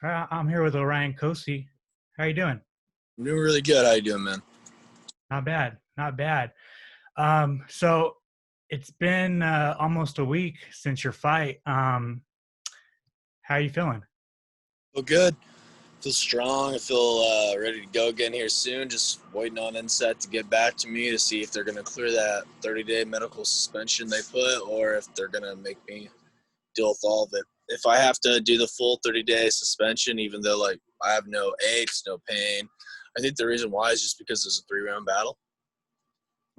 I'm here with Orion Cosce. How you doing? I'm doing really good. How you doing, man? Not bad, not bad. So it's been almost a week since your fight. How are you feeling? Feel good. Feel strong. I feel ready to go again here soon. Just waiting on NSET to get back to me to see if they're going to clear that 30-day medical suspension they put or if they're going to make me deal with all of it. If I have to do the full 30-day suspension, even though, I have no aches, no pain, I think the reason why is just because it's a 3-round battle.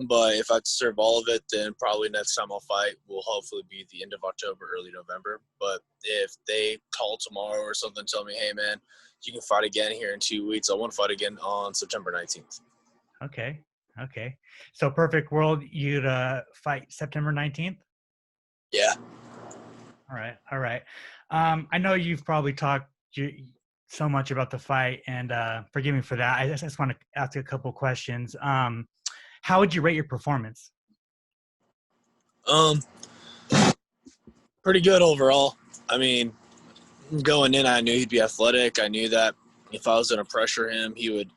But if I serve all of it, then probably next time I'll fight will hopefully be the end of October, early November. But if they call tomorrow or something, tell me, hey, man, you can fight again here in 2 weeks. I want to fight again on September 19th. Okay, okay. So perfect world, you'd fight September 19th? Yeah. All right, all right. I know you've probably talked so much about the fight, and forgive me for that. I just want to ask a couple questions. How would you rate your performance? Um, Pretty good overall. I mean, going in, I knew he'd be athletic. I knew that if I was going to pressure him, he would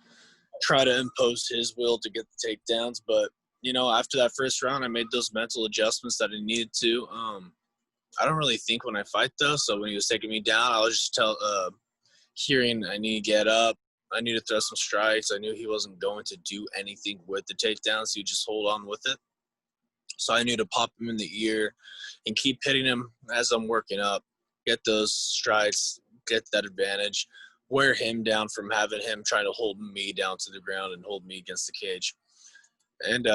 try to impose his will to get the takedowns. But, after that first round, I made those mental adjustments that I needed to. I don't really think when I fight, though. So when he was taking me down, I was just hearing I need to get up. I need to throw some strikes. I knew he wasn't going to do anything with the takedowns. He would just hold on with it. So I knew to pop him in the ear and keep hitting him as I'm working up, get those strides, get that advantage, wear him down from having him trying to hold me down to the ground and hold me against the cage. And,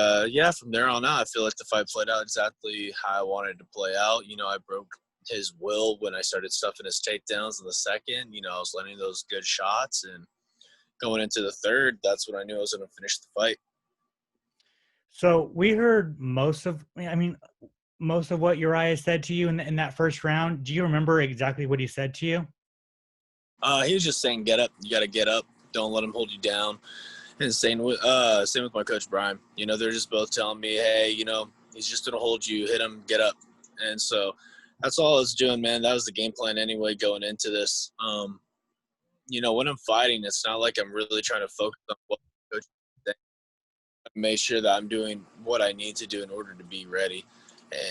from there on out, I feel like the fight played out exactly how I wanted it to play out. I broke his will when I started stuffing his takedowns in the second. I was landing those good shots. And going into the third, that's when I knew I was going to finish the fight. So we heard most of what Uriah said to you in that first round. Do you remember exactly what he said to you? He was just saying, get up. You got to get up. Don't let him hold you down. And same with my coach, Brian. They're just both telling me, hey, he's just going to hold you, hit him, get up. And so that's all I was doing, man. That was the game plan anyway going into this. When I'm fighting, it's not like I'm really trying to focus on what coach thinks. I make sure that I'm doing what I need to do in order to be ready.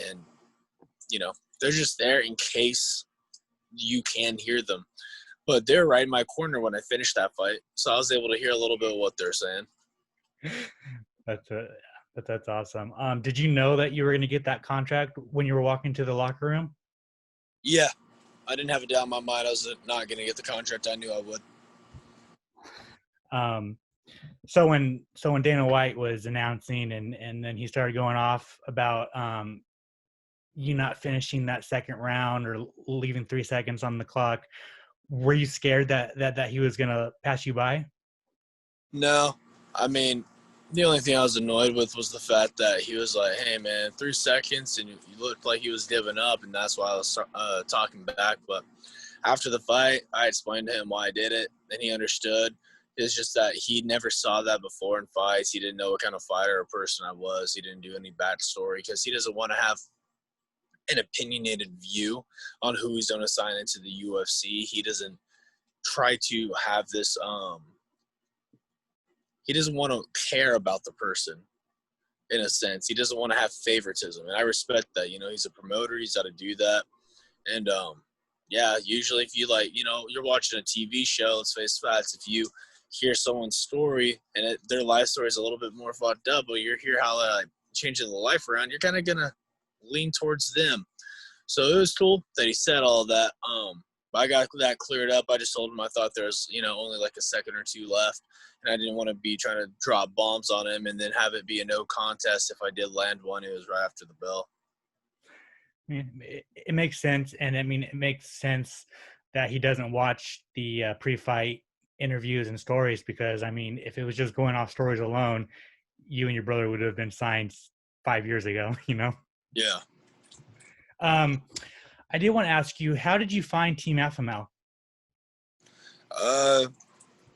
And, they're just there in case you can hear them. But they're right in my corner when I finished that fight. So I was able to hear a little bit of what they're saying. That's awesome. Did you know that you were going to get that contract when you were walking to the locker room? Yeah. I didn't have a doubt in my mind I was not going to get the contract. I knew I would. So when Dana White was announcing and then he started going off about you not finishing that second round or leaving 3 seconds on the clock, were you scared that he was going to pass you by? No. I mean, the only thing I was annoyed with was the fact that he was like, hey, man, 3 seconds, and you looked like he was giving up, and that's why I was talking back. But after the fight, I explained to him why I did it, and he understood. It's just that he never saw that before in fights. He didn't know what kind of fighter or person I was. He didn't do any backstory because he doesn't want to have an opinionated view on who he's going to sign into the UFC. He doesn't try to have this he doesn't want to care about the person in a sense. He doesn't want to have favoritism, and I respect that. He's a promoter. He's got to do that. And, usually if you, you're watching a TV show, let's face facts, if you hear someone's story and their life story is a little bit more fucked up, but you hear how they're, changing the life around, you're kind of going to lean towards them. So it was cool that he said all of that. I got that cleared up. I just told him I thought there was, only like a second or two left, and I didn't want to be trying to drop bombs on him and then have it be a no contest. If I did land one, it was right after the bell. It makes sense, and it makes sense that he doesn't watch the pre-fight interviews and stories because, if it was just going off stories alone, you and your brother would have been signed 5 years ago, Yeah. I did want to ask you, how did you find Team Alpha Male?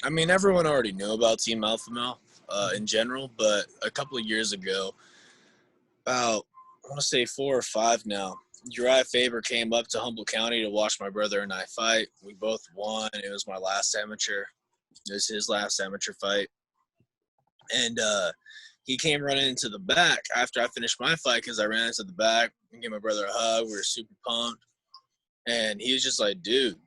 Everyone already knew about Team Alpha Male in general, but a couple of years ago, about, I want to say 4 or 5 now, Uriah Faber came up to Humboldt County to watch my brother and I fight. We both won. It was my last amateur. It was his last amateur fight. And he came running into the back after I finished my fight because I ran into the back and gave my brother a hug. We were super pumped. And he was just like, dude,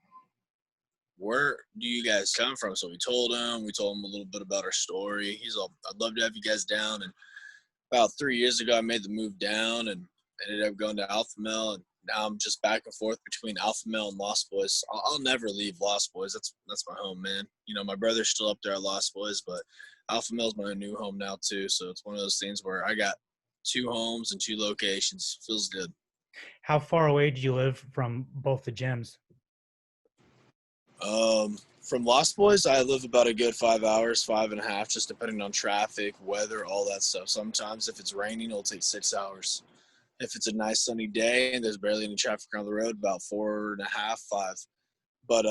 where do you guys come from? So we told him a little bit about our story. He's all, I'd love to have you guys down. And about 3 years ago, I made the move down and ended up going to Alpha Male. And now I'm just back and forth between Alpha Male and Lost Boys. I'll never leave Lost Boys. That's my home, man. You know, my brother's still up there at Lost Boys, but Alpha Male's my new home now too. So it's one of those things where I got 2 homes and 2 locations. Feels good. How far away do you live from both the gyms? From Lost Boys, I live about a good 5 hours, 5.5, just depending on traffic, weather, all that stuff. Sometimes if it's raining, it'll take 6 hours. If it's a nice sunny day and there's barely any traffic on the road, about 4.5, 5. But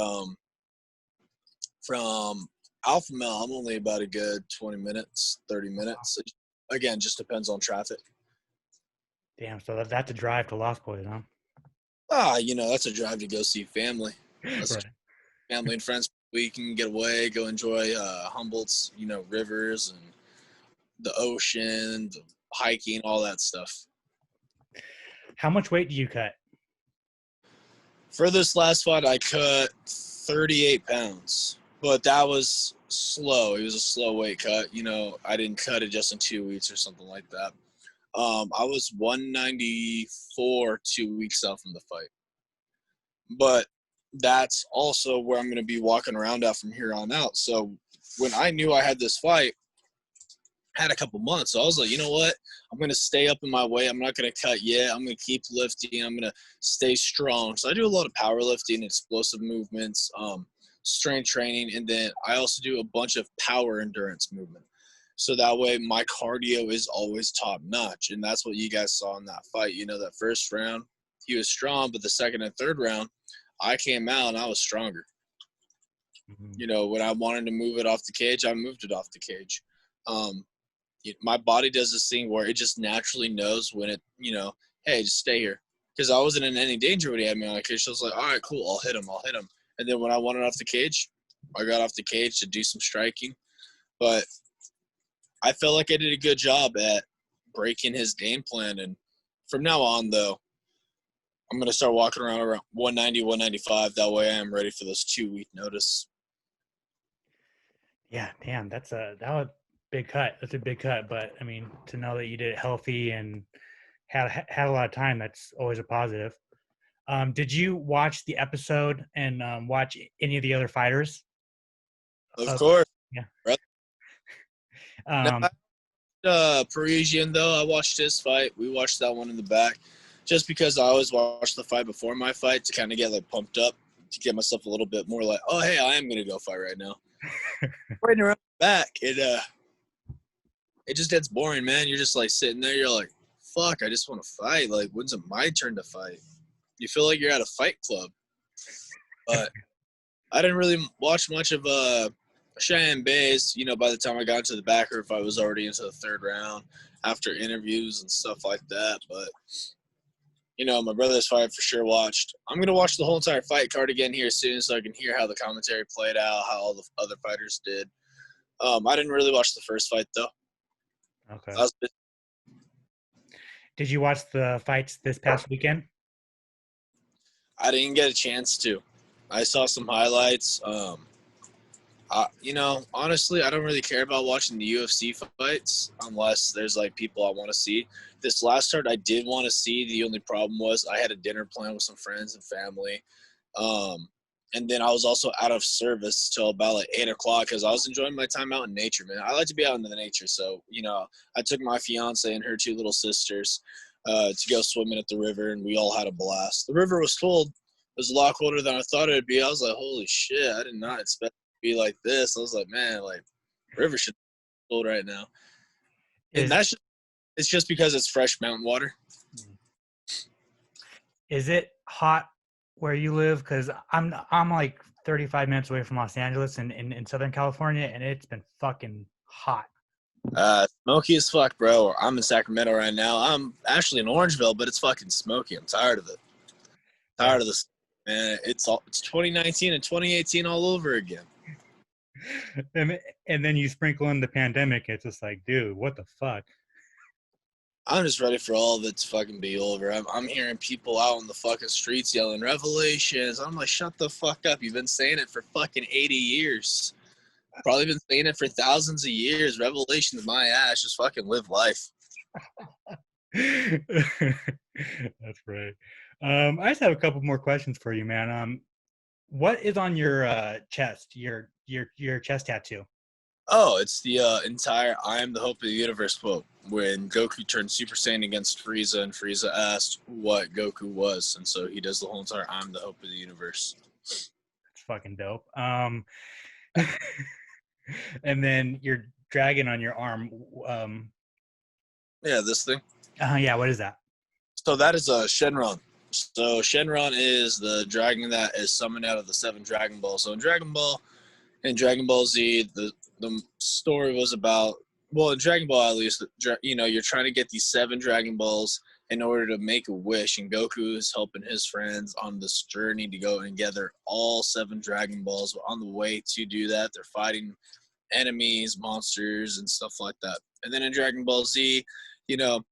from Alpha Male, I'm only about a good 20 minutes, 30 minutes. It, again, just depends on traffic. Damn, so that's a drive to Lost Boys, huh? You know, that's a drive to go see family. That's Right. family and friends. We can get away, go enjoy Humboldt's, you know, rivers and the ocean, the hiking, all that stuff. How much weight do you cut? For this last fight, I cut 38 pounds, but that was slow. It was a slow weight cut. You know, I didn't cut it just in 2 weeks or something like that. I was 194 2 weeks out from the fight. But that's also where I'm going to be walking around at from here on out. So when I knew I had this fight, I had a couple months. So I was like, you know what? I'm going to stay up in my weight. I'm not going to cut yet. I'm going to keep lifting. I'm going to stay strong. So I do a lot of powerlifting, explosive movements, strength training, and then I also do a bunch of power endurance movement. So that way my cardio is always top notch. And that's what you guys saw in that fight. You know, that first round, he was strong, but the second and third round, I came out and I was stronger. Mm-hmm. You know, when I wanted to move it off the cage, I moved it off the cage. My body does this thing where it just naturally knows when it, you know, hey, just stay here. Because I wasn't in any danger when he had me on the cage. So I was like, all right, cool, I'll hit him. And then when I wanted off the cage, I got off the cage to do some striking. But I felt like I did a good job at breaking his game plan. And from now on, though, I'm going to start walking around 190, 195. That way I am ready for this 2-week notice. Yeah, damn, that was big cut. That's a big cut. But I mean, to know that you did it healthy and had a lot of time, that's always a positive. Did you watch the episode and watch any of the other fighters? Of course. Yeah. Parisian, though, I watched his fight. We watched that one in the back just because I always watch the fight before my fight to kind of get like pumped up, to get myself a little bit more like, oh, hey, I am going to go fight right now. Right around the back, it just gets boring, man. You're just like sitting there. You're like, fuck, I just want to fight. Like, when's it my turn to fight? You feel like you're at a fight club. But I didn't really watch much of Cheyenne Bay's, you know, by the time I got to the back, or if I was already into the third round after interviews and stuff like that. But, you know, my brother's fight for sure watched. I'm going to watch the whole entire fight card again here soon so I can hear how the commentary played out, how all the other fighters did. I didn't really watch the first fight, though. Okay. Did you watch the fights this past weekend? I didn't get a chance to. I saw some highlights. You know, honestly, I don't really care about watching the UFC fights unless there's like people I want to see. This last card I did want to see. The only problem was I had a dinner plan with some friends and family. And then I was also out of service till about like 8 o'clock because I was enjoying my time out in nature, man. I like to be out in the nature. So, you know, I took my fiance and her 2 little sisters to go swimming at the river, and we all had a blast. The river was cold. It was a lot colder than I thought it would be. I was like, holy shit, I did not expect it to be like this. I was like, man, like, the river should be cold right now. And it's just because it's fresh mountain water. Is it hot where you live? Because I'm like 35 minutes away from Los Angeles in Southern California, and it's been fucking hot. Smoky as fuck, bro. I'm in Sacramento right now. I'm actually in Orangeville, but it's fucking smoky. I'm tired of it. Yeah. Tired of this, man. It's 2019 and 2018 all over again. And then you sprinkle in the pandemic. It's just like, dude, what the fuck? I'm just ready for all of it to fucking be over. I'm hearing people out on the fucking streets yelling revelations. I'm like, shut the fuck up. You've been saying it for fucking 80 years. Probably been saying it for thousands of years. Revelations, my ass. Just fucking live life. That's right. I just have a couple more questions for you, man. What is on your chest? Your chest tattoo? Oh, it's the entire "I am the hope of the universe" quote when Goku turned Super Saiyan against Frieza, and Frieza asked what Goku was, and so he does the whole entire "I'm the hope of the universe." It's fucking dope. And then your dragon on your arm. Yeah, this thing. Yeah, what is that? So that is a Shenron. So Shenron is the dragon that is summoned out of the 7 Dragon Balls. So in Dragon Ball and Dragon Ball Z, the story was about, well, in Dragon Ball at least, you're trying to get these 7 Dragon Balls in order to make a wish, and Goku is helping his friends on this journey to go and gather all 7 Dragon Balls. But on the way to do that, they're fighting enemies, monsters, and stuff like that. And then in Dragon Ball Z, the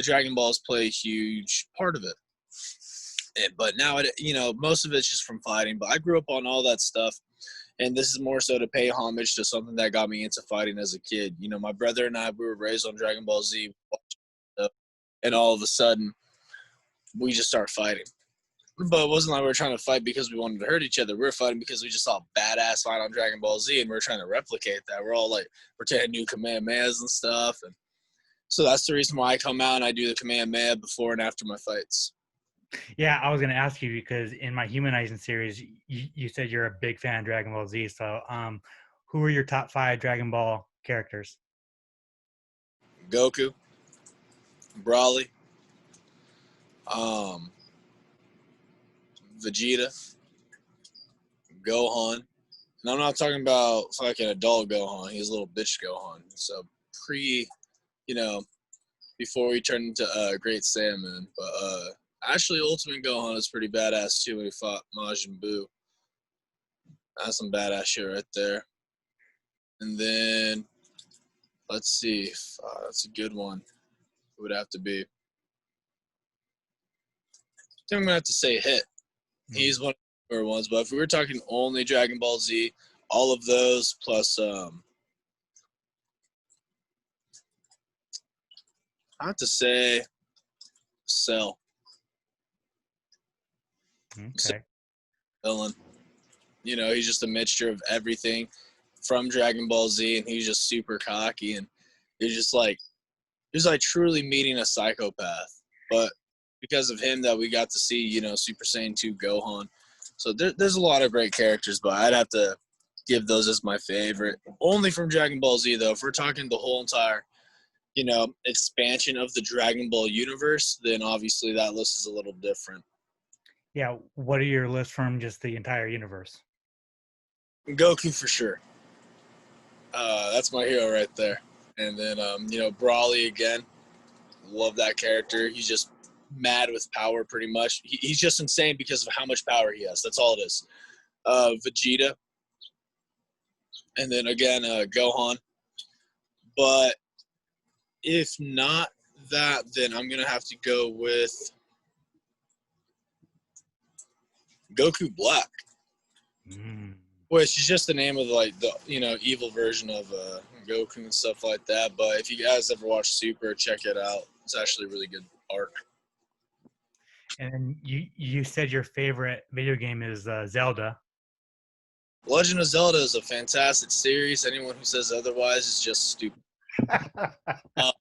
Dragon Balls play a huge part of it. But now, most of it's just from fighting. But I grew up on all that stuff. And this is more so to pay homage to something that got me into fighting as a kid. My brother and I, we were raised on Dragon Ball Z. And all of a sudden, we just start fighting. But it wasn't like we were trying to fight because we wanted to hurt each other. We were fighting because we just saw a badass fight on Dragon Ball Z, and we were trying to replicate that. We're all like, we're taking new Kamehamehas and stuff. And so that's the reason why I come out and I do the Kamehameha before and after my fights. Yeah, I was going to ask you because in my Humanizing series, you said you're a big fan of Dragon Ball Z. So, who are your top 5 Dragon Ball characters? Goku, Broly, Vegeta, Gohan. And I'm not talking about fucking adult Gohan. He's a little bitch Gohan. So before he turned into Great Saiyaman. But actually, Ultimate Gohan is pretty badass too when he fought Majin Buu. That's some badass shit right there. And then, let's see. That's a good one. It would have to be. I think I'm going to have to say Hit. He's one of the newer ones. But if we were talking only Dragon Ball Z, all of those plus I have to say Cell. Okay. Villain. He's just a mixture of everything from Dragon Ball Z, and he's just super cocky, and he's like truly meeting a psychopath. But because of him that we got to see, Super Saiyan 2 Gohan. So there's a lot of great characters, but I'd have to give those as my favorite. Only from Dragon Ball Z, though. If we're talking the whole entire, expansion of the Dragon Ball universe, then obviously that list is a little different. Yeah, what are your lists from just the entire universe? Goku for sure. That's my hero right there. And then, Broly again. Love that character. He's just mad with power pretty much. He's just insane because of how much power he has. That's all it is. Vegeta. And then again, Gohan. But if not that, then I'm going to have to go with Goku Black. Which is just the name of the evil version of Goku and stuff like that. But if you guys ever watch Super, check it out. It's actually a really good arc. And you said your favorite video game is Zelda. Legend of Zelda is a fantastic series. Anyone who says otherwise is just stupid. I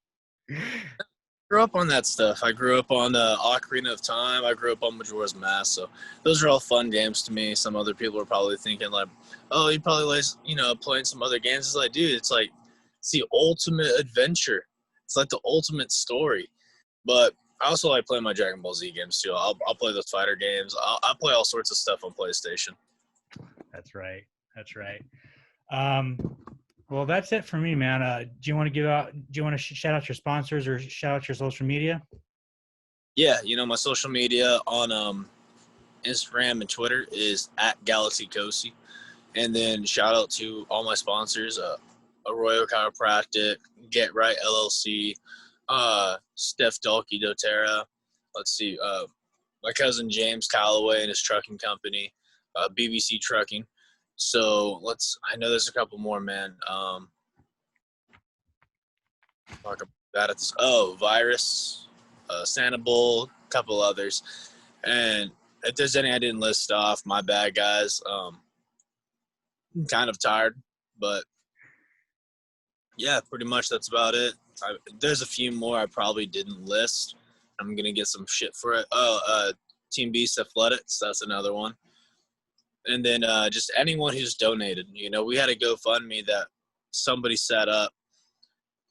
grew up on that stuff. I grew up on Ocarina of Time. I grew up on Majora's Mask. So those are all fun games to me. Some other people are probably thinking like, oh, you probably like, playing some other games. It's like, dude, it's the ultimate adventure. It's like the ultimate story. But I also like playing my Dragon Ball Z games too. I'll play those fighter games. I'll play all sorts of stuff on PlayStation. That's right. Well, that's it for me, man. Do you want to shout out your sponsors or shout out your social media? Yeah, my social media on Instagram and Twitter is at Galaxy Cosce. And then shout out to all my sponsors, Arroyo Chiropractic, Get Right LLC, Steph Dalkey doTERRA. Let's see, my cousin James Calloway and his trucking company, BBC Trucking. So I know there's a couple more, man. Talk about that at this. Oh, Virus, Sanibel, a couple others. And if there's any I didn't list off, my bad, guys. I'm kind of tired, but yeah, pretty much that's about it. There's a few more I probably didn't list. I'm gonna get some shit for it. Team Beast Athletics, that's another one. And then just anyone who's donated. We had a GoFundMe that somebody set up,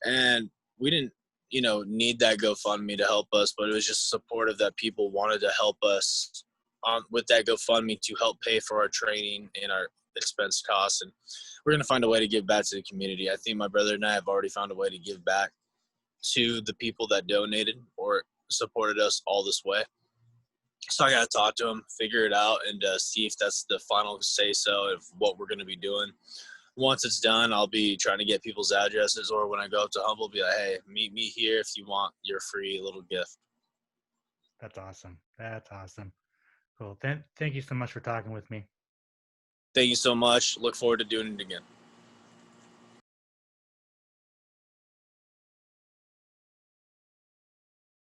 and we didn't, need that GoFundMe to help us, but it was just supportive that people wanted to help us with that GoFundMe to help pay for our training and our expense costs. And we're going to find a way to give back to the community. I think my brother and I have already found a way to give back to the people that donated or supported us all this way. So I got to talk to them, figure it out, and see if that's the final say-so of what we're going to be doing. Once it's done, I'll be trying to get people's addresses, or when I go up to Humble, be like, hey, meet me here if you want your free little gift. That's awesome. That's awesome. Cool. Thank you so much for talking with me. Thank you so much. Look forward to doing it again.